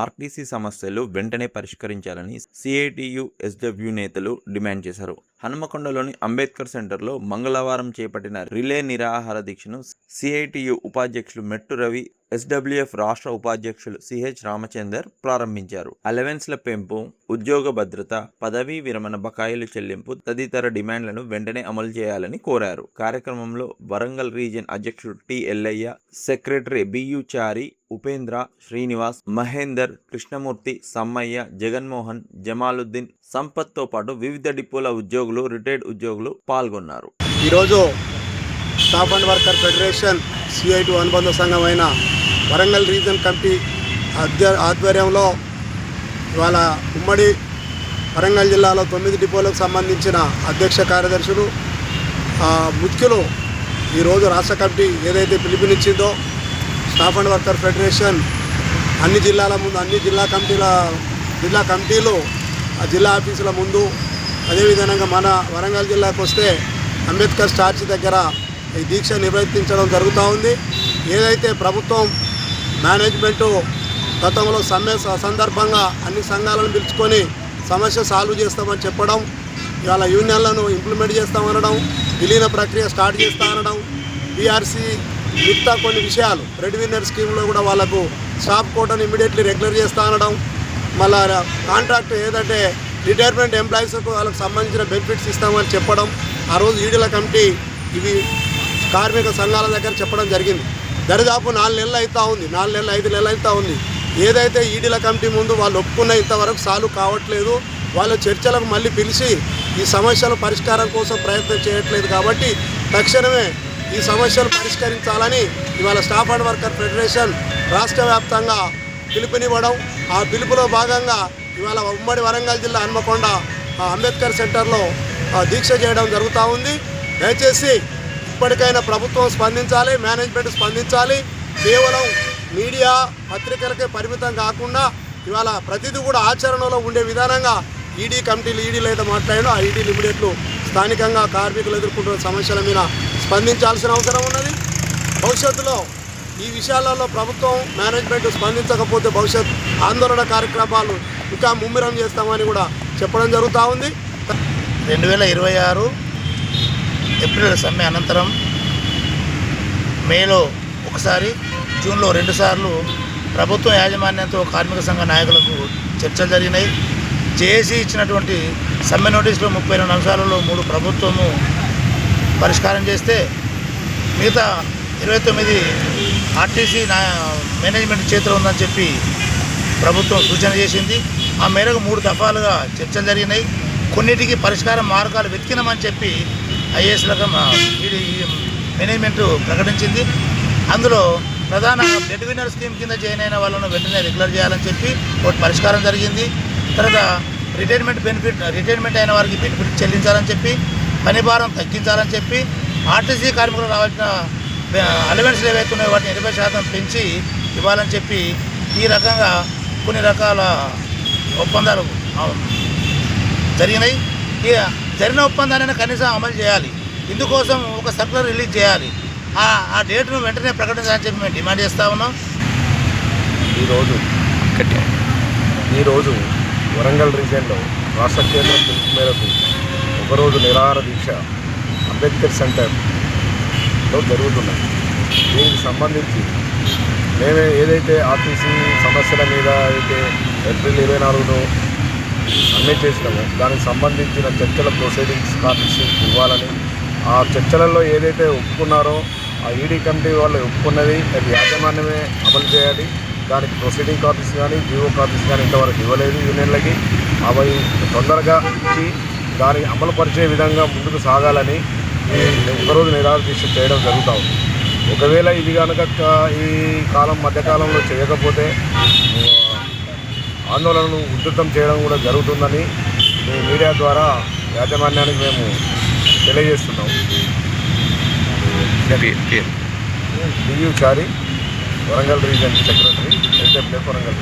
RTC సమస్యలు వెంటనే పరిష్కరించాలని సిఐటియు ఎస్డబ్ల్యూ నేతలు డిమాండ్ చేశారు. హనుమకొండలోని అంబేద్కర్ సెంటర్లో మంగళవారం చేపట్టిన రిలే నిరాహార దీక్షను సిఐటియు ఉపాధ్యక్షులు మెట్టు రవి, ఎస్డబ్ల్యూఎఫ్ రాష్ట్ర ఉపాధ్యక్షులు సిహెచ్ రామచందర్ ప్రారంభించారు. అలవెన్స్ల పెంపు, ఉద్యోగ భద్రత, పదవీ విరమణ బకాయిలు చెల్లింపు తదితర డిమాండ్లను వెంటనే అమలు చేయాలని కోరారు. కార్యక్రమంలో వరంగల్ రీజియన్ అధ్యక్షుడు టి ఎల్లయ్య, సెక్రటరీ బియు చారి, ఉపేంద్ర, శ్రీనివాస్, మహేందర్, కృష్ణమూర్తి, సమ్మయ్య, జగన్మోహన్, జమాలుద్దీన్, సంపత్తో పాటు వివిధ డిపోల ఉద్యోగులు, రిటైర్డ్ ఉద్యోగులు పాల్గొన్నారు. ఈరోజు staff and worker federation CIT అనుబంధ సంఘమైన వరంగల్ రీజన్ కమిటీ ఆధ్వర్యంలో ఇవాళ ఉమ్మడి వరంగల్ జిల్లాలో 9 డిపోలకు సంబంధించిన అధ్యక్ష కార్యదర్శులు ముఖ్యులు ఈరోజు రాష్ట్ర కమిటీ ఏదైతే పిలుపునిచ్చిందో స్టాఫ్ అండ్ వర్కర్ ఫెడరేషన్ అన్ని జిల్లాల ముందు, అన్ని జిల్లా కమిటీలు ఆ జిల్లా ఆఫీసుల ముందు, అదేవిధంగా మన వరంగల్ జిల్లాకు వస్తే అంబేద్కర్ స్టాచ్యూ దగ్గర ఈ దీక్ష నిర్వర్తించడం జరుగుతూ ఉంది. ఏదైతే ప్రభుత్వం మేనేజ్మెంటు గతంలో సమ్మె సందర్భంగా అన్ని సంఘాలను పిలుచుకొని సమస్య సాల్వ్ చేస్తామని చెప్పడం, ఇవాళ యూనియన్లను ఇంప్లిమెంట్ చేస్తామనడం, విలీన ప్రక్రియ స్టార్ట్ చేస్తామనడం, బీఆర్సీ మిగతా కొన్ని విషయాలు రెడ్ విన్నర్ స్కీమ్లో కూడా వాళ్ళకు స్టాఫ్ కోటాను ఇమీడియట్లీ రెగ్యులర్ చేస్తా అనడం, మళ్ళా కాంట్రాక్ట్ ఏదంటే రిటైర్మెంట్ ఎంప్లాయీస్కు వాళ్ళకు సంబంధించిన బెనిఫిట్స్ ఇస్తామని చెప్పడం, ఆ రోజు ఈడీల కమిటీ ఇవి కార్మిక సంఘాల దగ్గర చెప్పడం జరిగింది. దరిదాపు 4 నెలలు అవుతూ ఉంది, 4 నెలలు 5 నెలలు అవుతూ ఉంది. ఏదైతే ఈడీల కమిటీ ముందు వాళ్ళు ఒప్పుకున్న ఇంతవరకు సాల్వ్ కావట్లేదు. వాళ్ళ చర్చలకు మళ్ళీ పిలిచి ఈ సమస్యల పరిష్కారం కోసం ప్రయత్నం చేయట్లేదు. కాబట్టి తక్షణమే ఈ సమస్యలు పరిష్కరించాలని ఇవాళ స్టాఫ్ అండ్ వర్కర్ ఫెడరేషన్ రాష్ట్ర వ్యాప్తంగా పిలుపునివ్వడం, ఆ పిలుపులో భాగంగా ఇవాళ ఉమ్మడి వరంగల్ జిల్లా హన్మకొండ అంబేద్కర్ సెంటర్లో దీక్ష చేయడం జరుగుతూ ఉంది. దయచేసి ఇప్పటికైనా ప్రభుత్వం స్పందించాలి, మేనేజ్మెంట్ స్పందించాలి. కేవలం మీడియా పత్రికలకే పరిమితం కాకుండా ఇవాళ ప్రతిదీ కూడా ఆచరణలో ఉండే విధానంగా ఈడీ కమిటీలు ఈడీలు అయితే మాట్లాడినో ఆ ఈడీలు ఇమీడియట్లు స్థానికంగా కార్మికులు ఎదుర్కొంటున్న సమస్యల మీద స్పందించాల్సిన అవసరం ఉన్నది. భవిష్యత్తులో ఈ విషయాలలో ప్రభుత్వం మేనేజ్మెంట్ స్పందించకపోతే భవిష్యత్ ఆందోళన కార్యక్రమాలు ఇంకా ముమ్మిరం చేస్తామని కూడా చెప్పడం జరుగుతూ ఉంది. 2026 ఏప్రిల్ సమ్మె అనంతరం మేలో ఒకసారి, జూన్లో 2 సార్లు ప్రభుత్వం యాజమాన్యంతో కార్మిక సంఘ నాయకులకు చర్చలు జరిగినాయి. జేఏసీ ఇచ్చినటువంటి సమ్మె నోటీసులో 32 అంశాలలో 3 ప్రభుత్వము పరిష్కారం చేస్తే మిగతా 29 ఆర్టీసీ మేనేజ్మెంట్ చేతిలో ఉందని చెప్పి ప్రభుత్వం సూచన చేసింది. ఆ మేరకు 3 దఫాలుగా చర్చలు జరిగినాయి. కొన్నిటికి పరిష్కార మార్గాలు వెతికినామని చెప్పి ఐఏఎస్లకు మేనేజ్మెంట్ ప్రకటించింది. అందులో ప్రధాన రెడ్ విన్నర్ స్కీమ్ కింద జాయిన్ అయిన వాళ్ళను వెంటనే రెగ్యులర్ చేయాలని చెప్పి ఒకటి పరిష్కారం జరిగింది. తర్వాత రిటైర్మెంట్ అయిన వారికి బెనిఫిట్ చెల్లించాలని చెప్పి, పని భారం తగ్గించాలని చెప్పి, ఆర్టీసీ కార్మికులకు రావాల్సిన అలవెన్స్లు ఏవైతే ఉన్నాయో వాటిని 80% పెంచి ఇవ్వాలని చెప్పి ఈ రకంగా కొన్ని రకాల ఒప్పందాలు జరిగినాయి. జరిగిన ఒప్పందాన్ని కనీసం అమలు చేయాలి. ఇందుకోసం ఒక సర్కులర్ రిలీజ్ చేయాలి. ఆ డేట్ను వెంటనే ప్రకటించాలని చెప్పి మేము డిమాండ్ చేస్తూ ఉన్నాం. ఈరోజు వరంగల్ రీజియన్లో రాష్ట్ర కేంద్రం పిలుపు మేరకు ఒకరోజు నిరాహార దీక్ష అంబేద్కర్ సెంటర్లో జరుగుతున్నాయి. దీనికి సంబంధించి మేమే ఏదైతే ఆర్టీసీ సమస్యల మీద అయితే ఏప్రిల్ 24 సమ్మె చేసినామో దానికి సంబంధించిన చర్చల ప్రొసీడింగ్స్ కాపీస్ ఇవ్వాలని, ఆ చర్చలలో ఏదైతే ఒప్పుకున్నారో ఆ ఈడీ కమిటీ వాళ్ళు ఒప్పుకున్నది అది యాజమాన్యమే అమలు చేయాలి. దానికి ప్రొసీడింగ్ కాపీస్ కానీ జీవో కాపీస్ కానీ ఇంతవరకు ఇవ్వలేదు యూనియన్లకి. అవి తొందరగా ఇచ్చి దాన్ని అమలుపరిచే విధంగా ముందుకు సాగాలని ఒకరోజు నిరాహార దీక్ష చేయడం జరుగుతూ ఉంది. ఒకవేళ ఇది కనుక ఈ మధ్యకాలంలో చేయకపోతే ఆందోళనను ఉధృతం చేయడం కూడా జరుగుతుందని మీడియా ద్వారా యాజమాన్యానికి మేము తెలియజేస్తున్నాం. BU Chari, Warangal region secretary, SWF Warangal.